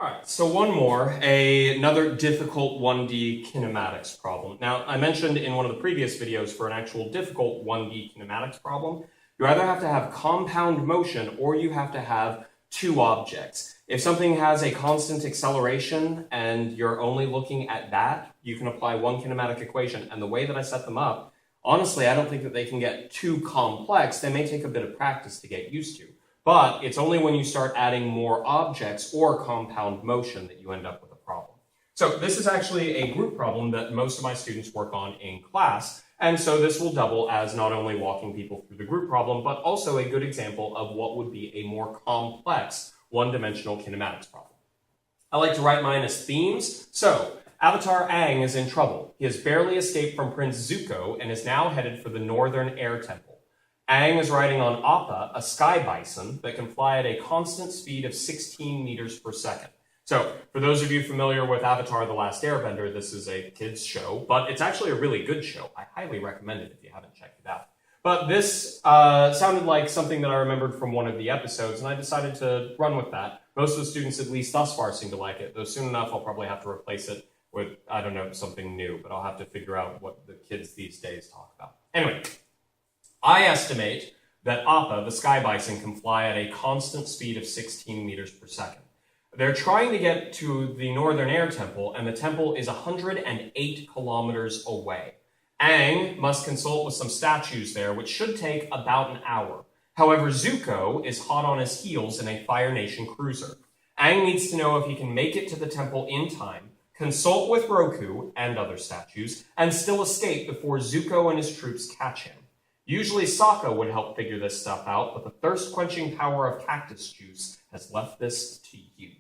All right, so one more, another difficult 1D kinematics problem. Now, I mentioned in one of the previous videos for an actual difficult 1D kinematics problem, you either have to have compound motion or you have to have two objects. If something has a constant acceleration and you're only looking at that, you can apply one kinematic equation. And the way that I set them up, honestly, I don't think that they can get too complex. They may take a bit of practice to get used to. But it's only when you start adding more objects or compound motion that you end up with a problem. So this is actually a group problem that most of my students work on in class. And so this will double as not only walking people through the group problem, but also a good example of what would be a more complex one-dimensional kinematics problem. I like to write mine as themes. So Avatar Aang is in trouble. He has barely escaped from Prince Zuko and is now headed for the Northern Air Temple. Aang is riding on Appa, a sky bison that can fly at a constant speed of 16 meters per second. So, for those of you familiar with Avatar The Last Airbender, this is a kids show, but it's actually a really good show. I highly recommend it if you haven't checked it out. But this sounded like something that I remembered from one of the episodes, and I decided to run with that. Most of the students, at least thus far, seem to like it, though soon enough I'll probably have to replace it with, I don't know, something new, but I'll have to figure out what the kids these days talk about. Anyway. I estimate that Appa, the sky bison, can fly at a constant speed of 16 meters per second. They're trying to get to the Northern Air Temple, and the temple is 108 kilometers away. Aang must consult with some statues there, which should take about an hour. However, Zuko is hot on his heels in a Fire Nation cruiser. Aang needs to know if he can make it to the temple in time, consult with Roku and other statues, and still escape before Zuko and his troops catch him. Usually Sokka would help figure this stuff out, but the thirst-quenching power of cactus juice has left this to you.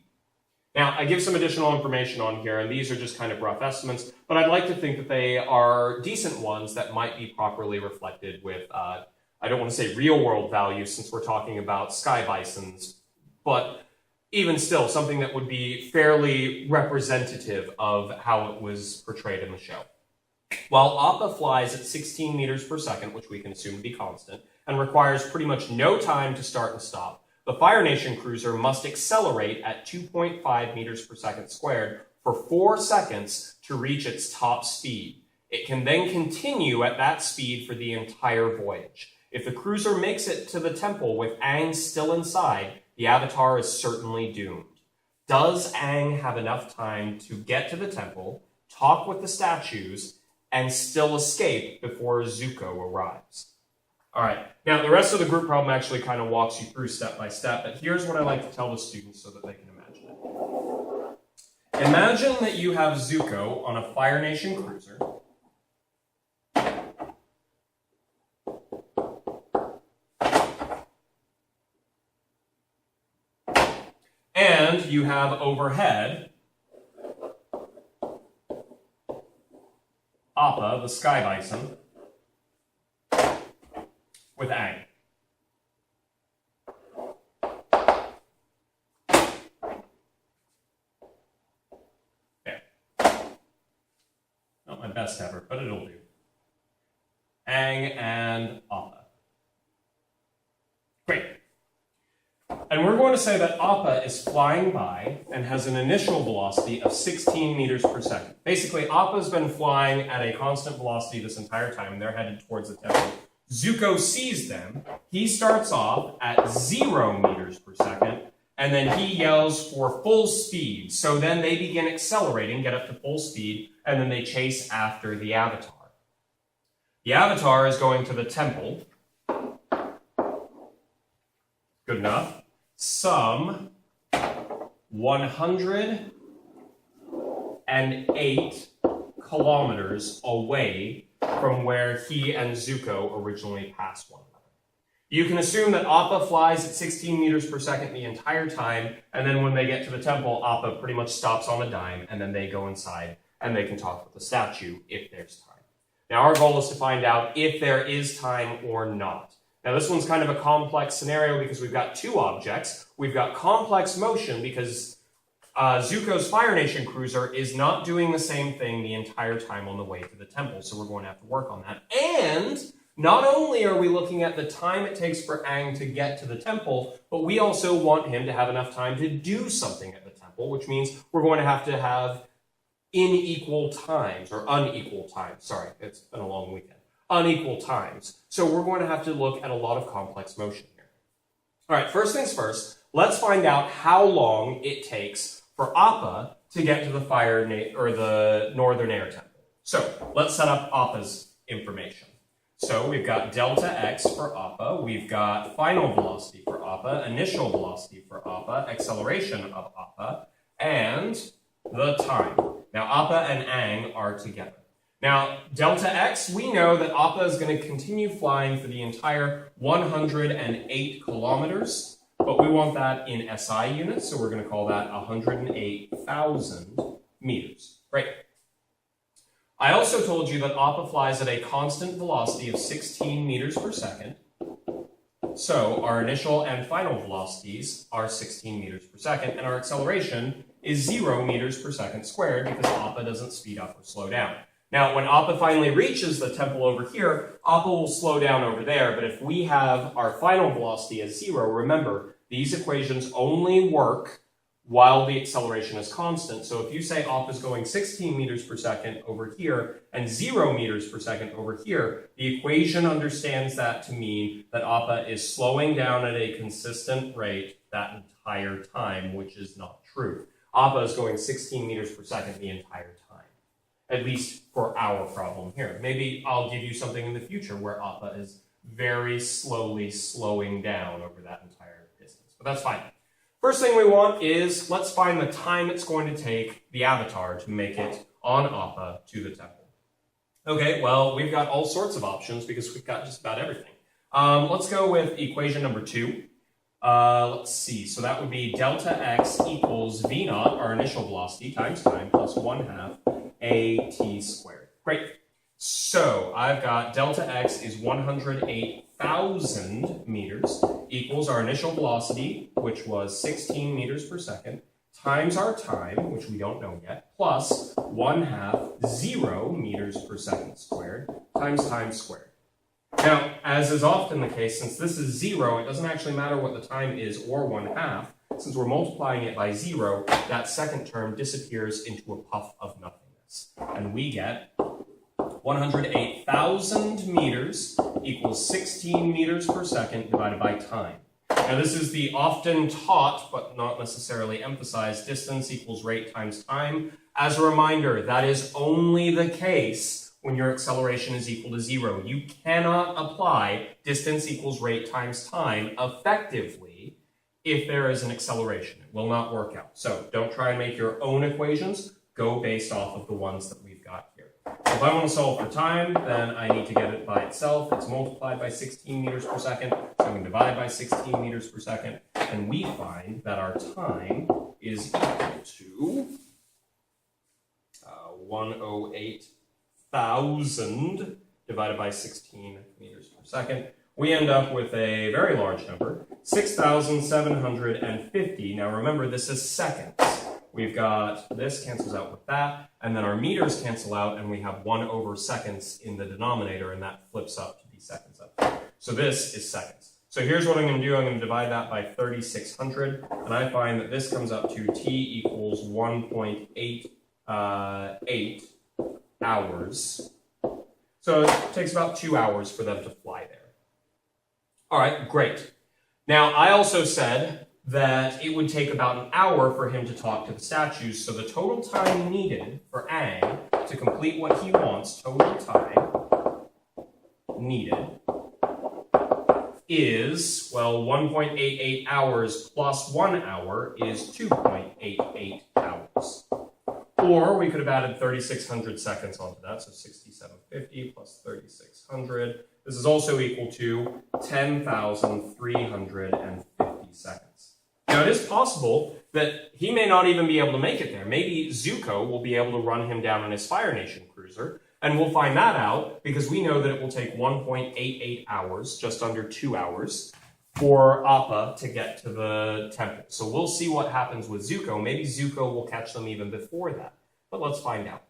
Now, I give some additional information on here, and these are just kind of rough estimates, but I'd like to think that they are decent ones that might be properly reflected with, I don't want to say real-world value since we're talking about sky bisons, but even still, something that would be fairly representative of how it was portrayed in the show. While Appa flies at 16 meters per second, which we can assume to be constant, and requires pretty much no time to start and stop, the Fire Nation cruiser must accelerate at 2.5 meters per second squared for 4 seconds to reach its top speed. It can then continue at that speed for the entire voyage. If the cruiser makes it to the temple with Aang still inside, the Avatar is certainly doomed. Does Aang have enough time to get to the temple, talk with the statues, and still escape before Zuko arrives? All right, now the rest of the group problem actually kind of walks you through step by step, but here's what I like to tell the students so that they can imagine it. Imagine that you have Zuko on a Fire Nation cruiser. And you have overhead Appa, the sky bison, with Aang. There. Not my best effort, but it'll do. Aang and Appa. Great. And we're going to say that Appa is flying by and has an initial velocity of 16 meters per second. Basically, Appa's been flying at a constant velocity this entire time. They're headed towards the temple. Zuko sees them. He starts off at 0 meters per second, and then he yells for full speed. So then they begin accelerating, get up to full speed, and then they chase after the Avatar. The Avatar is going to the temple. Good enough. Some 108 kilometers away from where he and Zuko originally passed one another. You can assume that Appa flies at 16 meters per second the entire time, and then when they get to the temple, Appa pretty much stops on a dime, and then they go inside, and they can talk with the statue if there's time. Now, our goal is to find out if there is time or not. Now, this one's kind of a complex scenario because we've got two objects. We've got complex motion because Zuko's Fire Nation cruiser is not doing the same thing the entire time on the way to the temple, so we're going to have to work on that. And not only are we looking at the time it takes for Aang to get to the temple, but we also want him to have enough time to do something at the temple temple, which means we're going to have unequal times, sorry, it's been a long weekend, unequal times. So we're going to have to look at a lot of complex motion here. All right, first things first, let's find out how long it takes for Appa to get to the northern air temple. So let's set up Appa's information. So we've got delta x for Appa, we've got final velocity for Appa, initial velocity for Appa, acceleration of Appa, and the time. Now Appa and Aang are together. Now delta x, we know that Appa is going to continue flying for the entire 108 kilometers, but we want that in SI units, so we're going to call that 108,000 meters. Great. I also told you that Appa flies at a constant velocity of 16 meters per second. So our initial and final velocities are 16 meters per second, and our acceleration is 0 meters per second squared because Appa doesn't speed up or slow down. Now, when Appa finally reaches the temple over here, Appa will slow down over there, but if we have our final velocity as 0, remember, these equations only work while the acceleration is constant. So if you say Appa is going 16 meters per second over here and 0 meters per second over here, the equation understands that to mean that Appa is slowing down at a consistent rate that entire time, which is not true. Appa is going 16 meters per second the entire time, at least for our problem here. Maybe I'll give you something in the future where Appa is very slowly slowing down over that entire distance, but that's fine. First thing we want is, let's find the time it's going to take the avatar to make it on Appa to the temple. Okay, well, we've got all sorts of options because we've got just about everything. Let's go with equation number 2. Let's see, so that would be delta x equals v naught, our initial velocity, times time, plus 1/2 at squared. Great. So I've got delta x is 108,000 meters equals our initial velocity, which was 16 meters per second, times our time, which we don't know yet, plus 1/2 0 meters per second squared times time squared. Now, as is often the case, since this is 0, it doesn't actually matter what the time is or 1/2. Since we're multiplying it by 0, that second term disappears into a puff of nothingness. And we get 108,000 meters equals 16 meters per second divided by time. Now this is the often taught, but not necessarily emphasized, distance equals rate times time. As a reminder, that is only the case when your acceleration is equal to 0. You cannot apply distance equals rate times time effectively if there is an acceleration. It will not work out. So don't try and make your own equations. Go based off of the ones that we've got here. So if I want to solve for time, then I need to get it by itself. It's multiplied by 16 meters per second. So I'm going to divide by 16 meters per second. And we find that our time is equal to 108,000 divided by 16 meters per second. We end up with a very large number, 6,750. Now remember, this is seconds. We've got this cancels out with that, and then our meters cancel out, and we have 1/seconds in the denominator, and that flips up to be seconds up there. So this is seconds. So here's what I'm going to do. I'm going to divide that by 3,600, and I find that this comes up to t equals 1.88 hours. So it takes about 2 hours for them to fly there. All right, great. Now, I also said that it would take about an hour for him to talk to the statues, so the total time needed for Aang to complete what he wants, total time needed, is, well, 1.88 hours plus 1 hour is 2.88 hours. Or we could have added 3,600 seconds onto that, so 6,750 plus 3,600. This is also equal to 10,350 seconds. Now, it is possible that he may not even be able to make it there. Maybe Zuko will be able to run him down on his Fire Nation cruiser, and we'll find that out because we know that it will take 1.88 hours, just under 2 hours, for Appa to get to the temple. So we'll see what happens with Zuko. Maybe Zuko will catch them even before that, but let's find out.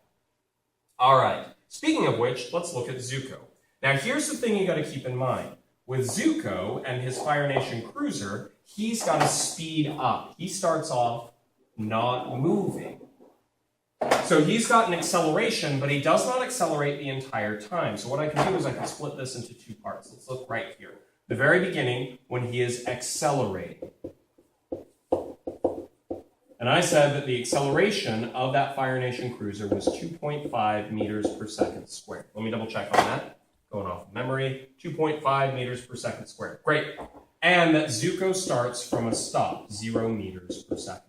All right, speaking of which, let's look at Zuko. Now, here's the thing you got to keep in mind. With Zuko and his Fire Nation cruiser, he's got to speed up. He starts off not moving. So he's got an acceleration, but he does not accelerate the entire time. So what I can do is I can split this into two parts. Let's look right here. The very beginning, when he is accelerating. And I said that the acceleration of that Fire Nation cruiser was 2.5 meters per second squared. Let me double check on that. Going off of memory, 2.5 meters per second squared. Great. And that Zuko starts from a stop, 0 meters per second.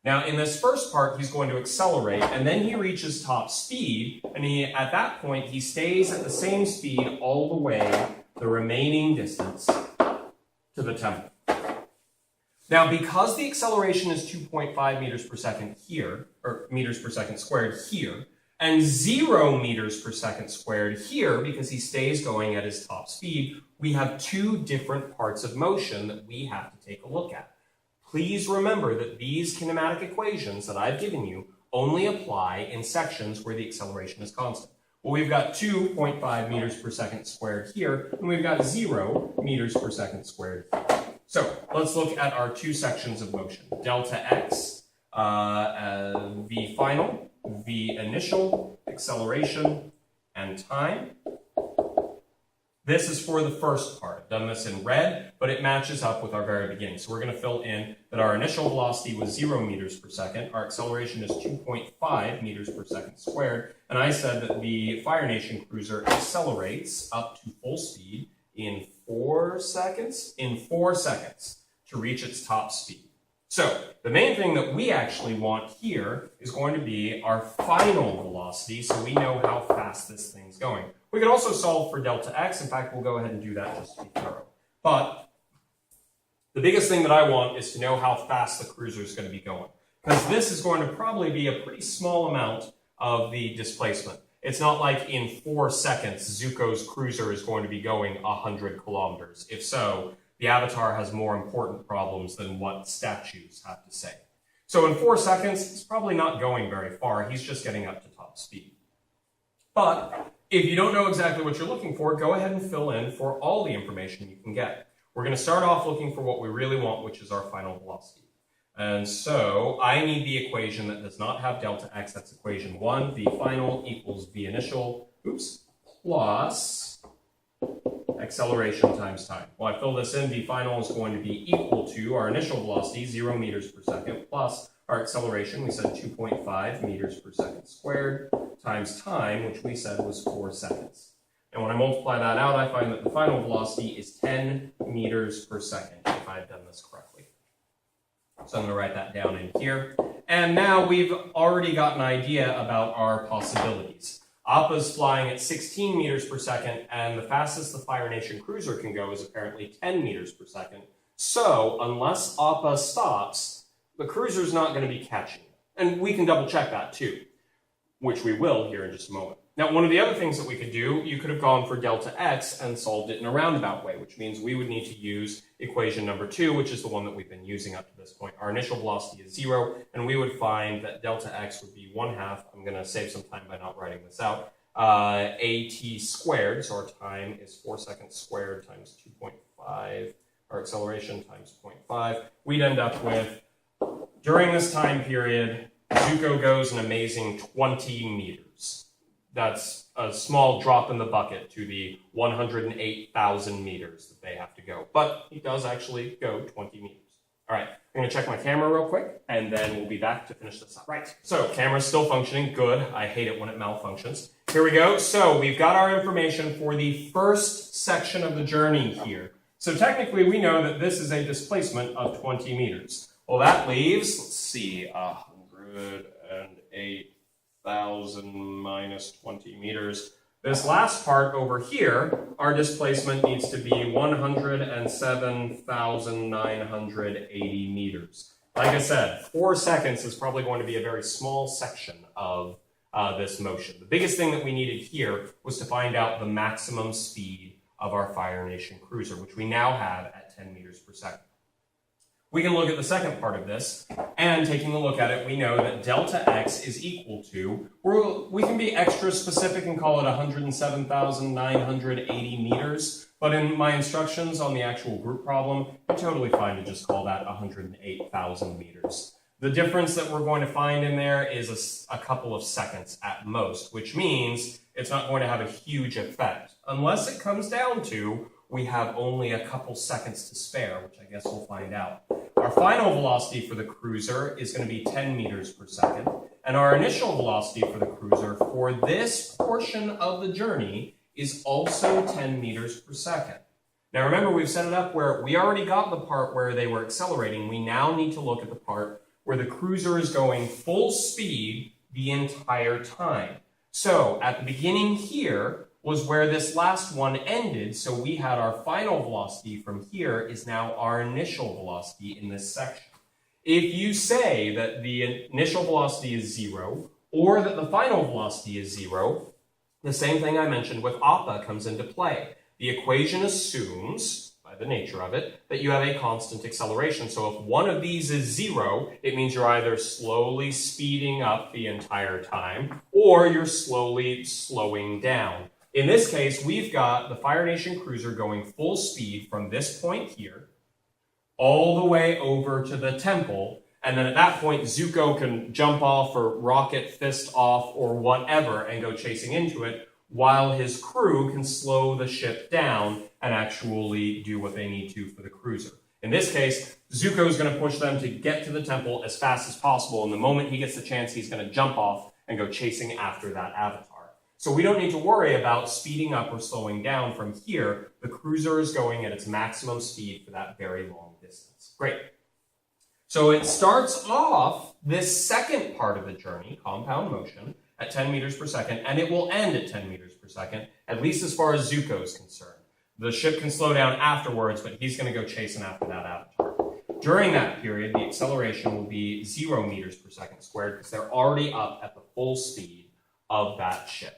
Now, in this first part, he's going to accelerate, and then he reaches top speed, and at that point, he stays at the same speed all the way, the remaining distance, to the temple. Now, because the acceleration is 2.5 meters per second here, or meters per second squared here, and 0 meters per second squared here, because he stays going at his top speed, we have two different parts of motion that we have to take a look at. Please remember that these kinematic equations that I've given you only apply in sections where the acceleration is constant. Well, we've got 2.5 meters per second squared here, and we've got 0 meters per second squared here. So let's look at our two sections of motion. Delta x, v final, v initial, acceleration, and time. This is for the first part. I've done this in red, but it matches up with our very beginning. So we're going to fill in that our initial velocity was 0 meters per second. Our acceleration is 2.5 meters per second squared. And I said that the Fire Nation cruiser accelerates up to full speed in 4 seconds? In 4 seconds to reach its top speed. So the main thing that we actually want here is going to be our final velocity, so we know how fast this thing's going. We could also solve for delta x. In fact, we'll go ahead and do that just to be thorough. But the biggest thing that I want is to know how fast the cruiser is going to be going, because this is going to probably be a pretty small amount of the displacement. It's not like in 4 seconds, Zuko's cruiser is going to be going 100 kilometers. If so, the Avatar has more important problems than what statues have to say. So in 4 seconds, it's probably not going very far. He's just getting up to top speed. But if you don't know exactly what you're looking for, go ahead and fill in for all the information you can get. We're going to start off looking for what we really want, which is our final velocity. And so I need the equation that does not have delta x. That's equation 1, v final equals v initial, plus acceleration times time. Well, I fill this in, v final is going to be equal to our initial velocity, 0 meters per second, plus our acceleration, we said 2.5 meters per second squared, times time, which we said was 4 seconds. And when I multiply that out, I find that the final velocity is 10 meters per second, if I've done this correctly. So I'm going to write that down in here. And now we've already got an idea about our possibilities. Appa's flying at 16 meters per second, and the fastest the Fire Nation cruiser can go is apparently 10 meters per second. So unless Appa stops, the cruiser's not going to be catching it. And we can double check that too, which we will here in just a moment. Now, one of the other things that we could do, you could have gone for delta x and solved it in a roundabout way, which means we would need to use equation number 2, which is the one that we've been using up to this point. Our initial velocity is 0, and we would find that delta x would be 1/2. I'm going to save some time by not writing this out. At squared, so our time is 4 seconds squared times 2.5, our acceleration times 0.5. We'd end up with, during this time period, Zuko goes an amazing 20 meters. That's a small drop in the bucket to the 108,000 meters that they have to go. But he does actually go 20 meters. All right, I'm going to check my camera real quick, and then we'll be back to finish this up. Right, so camera's still functioning. Good. I hate it when it malfunctions. Here we go. So we've got our information for the first section of the journey here. So technically, we know that this is a displacement of 20 meters. Well, that leaves, let's see, 108,000 minus 20 meters. This last part over here, our displacement needs to be 107,980 meters. Like I said, 4 seconds is probably going to be a very small section of this motion. The biggest thing that we needed here was to find out the maximum speed of our Fire Nation cruiser, which we now have at 10 meters per second. We can look at the second part of this, and taking a look at it, we know that delta x is equal to, we can be extra specific and call it 107,980 meters, but in my instructions on the actual group problem, I'm totally fine to just call that 108,000 meters. The difference that we're going to find in there is a couple of seconds at most, which means it's not going to have a huge effect, unless it comes down to we have only a couple seconds to spare, which I guess we'll find out. Our final velocity for the cruiser is going to be 10 meters per second, and our initial velocity for the cruiser for this portion of the journey is also 10 meters per second. Now remember, we've set it up where we already got the part where they were accelerating. We now need to look at the part where the cruiser is going full speed the entire time. So at the beginning here was where this last one ended, so we had our final velocity from here is now our initial velocity in this section. If you say that the initial velocity is 0 or that the final velocity is 0, the same thing I mentioned with APA comes into play. The equation assumes, by the nature of it, that you have a constant acceleration. So if one of these is 0, it means you're either slowly speeding up the entire time or you're slowly slowing down. In this case, we've got the Fire Nation cruiser going full speed from this point here all the way over to the temple, and then at that point, Zuko can jump off or rocket fist off or whatever and go chasing into it, while his crew can slow the ship down and actually do what they need to for the cruiser. In this case, Zuko is going to push them to get to the temple as fast as possible, and the moment he gets the chance, he's going to jump off and go chasing after that avatar. So we don't need to worry about speeding up or slowing down from here. The cruiser is going at its maximum speed for that very long distance. Great. So it starts off this second part of the journey, compound motion, at 10 meters per second, and it will end at 10 meters per second, at least as far as Zuko is concerned. The ship can slow down afterwards, but he's going to go chasing after that avatar. During that period, the acceleration will be 0 meters per second squared because they're already up at the full speed of that ship.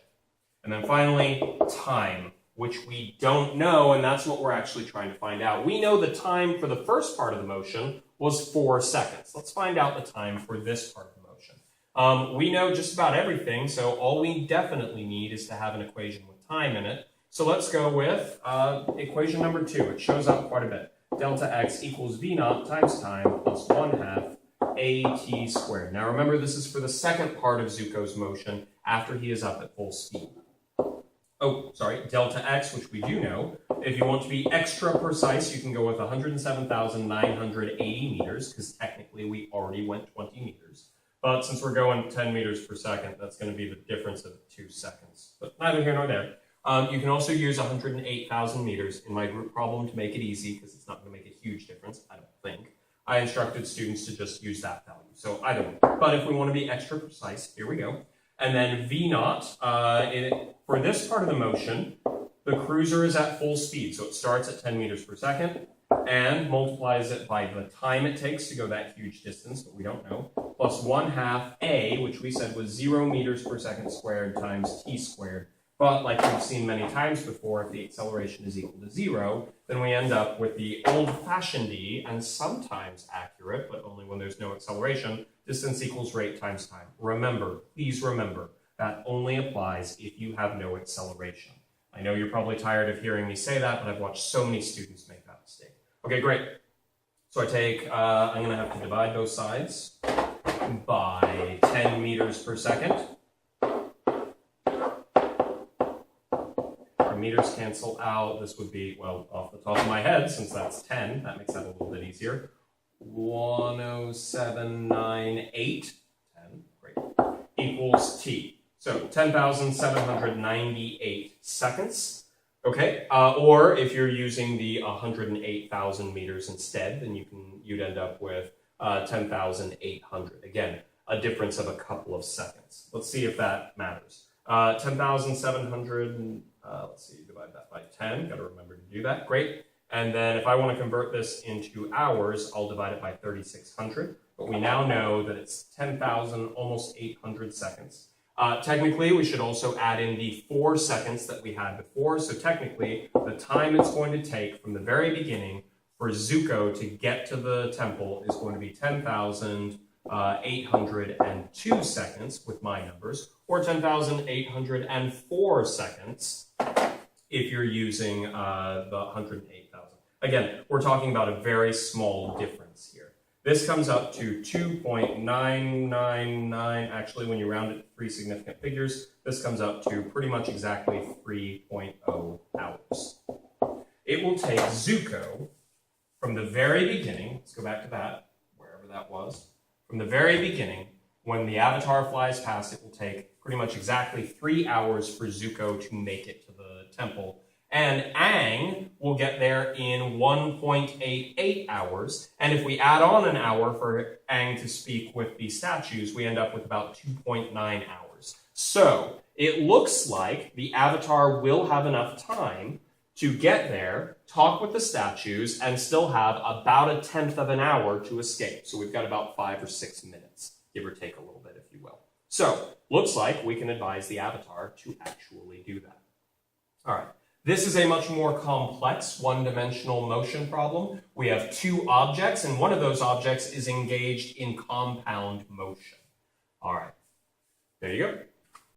And then finally, time, which we don't know, and that's what we're actually trying to find out. We know the time for the first part of the motion was 4 seconds. Let's find out the time for this part of the motion. We know just about everything, so all we definitely need is to have an equation with time in it. So let's go with equation number 2. It shows up quite a bit. Delta x equals v naught times time plus 1/2 at squared. Now remember, this is for the second part of Zuko's motion after he is up at full speed. Oh, sorry, delta x, which we do know. If you want to be extra precise, you can go with 107,980 meters, because technically we already went 20 meters. But since we're going 10 meters per second, that's going to be the difference of 2 seconds. But neither here nor there. You can also use 108,000 meters in my group problem to make it easy, because it's not going to make a huge difference, I don't think. I instructed students to just use that value, so either one. But if we want to be extra precise, here we go. And then V naught, for this part of the motion, the cruiser is at full speed. So it starts at 10 meters per second and multiplies it by the time it takes to go that huge distance, but we don't know, plus 1/2 a, which we said was 0 meters per second squared times t squared. But like we've seen many times before, if the acceleration is equal to 0, then we end up with the old-fashioned-y and sometimes accurate, but only when there's no acceleration, distance equals rate times time. Remember, please remember, that only applies if you have no acceleration. I know you're probably tired of hearing me say that, but I've watched so many students make that mistake. Okay, great. So I take, I'm going to have to divide both sides by 10 meters per second. Meters cancel out. This would be, well, off the top of my head, since that's 10, that makes that a little bit easier. 10798, 10, great, equals t. So 10,798 seconds. Okay, or if you're using the 108,000 meters instead, then you'd end up with 10,800. Again, a difference of a couple of seconds. Let's see if that matters. 10,700. Let's see, divide that by 10. Got to remember to do that. Great. And then if I want to convert this into hours, I'll divide it by 3,600. But we now know that it's 10,000, almost 800 seconds. Technically, we should also add in the 4 seconds that we had before. So technically, the time it's going to take from the very beginning for Zuko to get to the temple is going to be 10,802 seconds with my numbers, or 10,804 seconds if you're using the 108,000. Again, we're talking about a very small difference here. This comes up to 2.999. Actually, when you round it to three significant figures, this comes up to pretty much exactly 3.0 hours. It will take Zuko from the very beginning, let's go back to that, wherever that was, from the very beginning, when the avatar flies past, it will take pretty much exactly 3 hours for Zuko to make it to the temple. And Aang will get there in 1.88 hours. And if we add on an hour for Aang to speak with the statues, we end up with about 2.9 hours. So it looks like the avatar will have enough time to get there, talk with the statues, and still have about 1/10 of an hour to escape. So we've got about 5 or 6 minutes, give or take a little bit, if you will. So looks like we can advise the avatar to actually do that. All right. This is a much more complex one-dimensional motion problem. We have two objects, and one of those objects is engaged in compound motion. All right, there you go.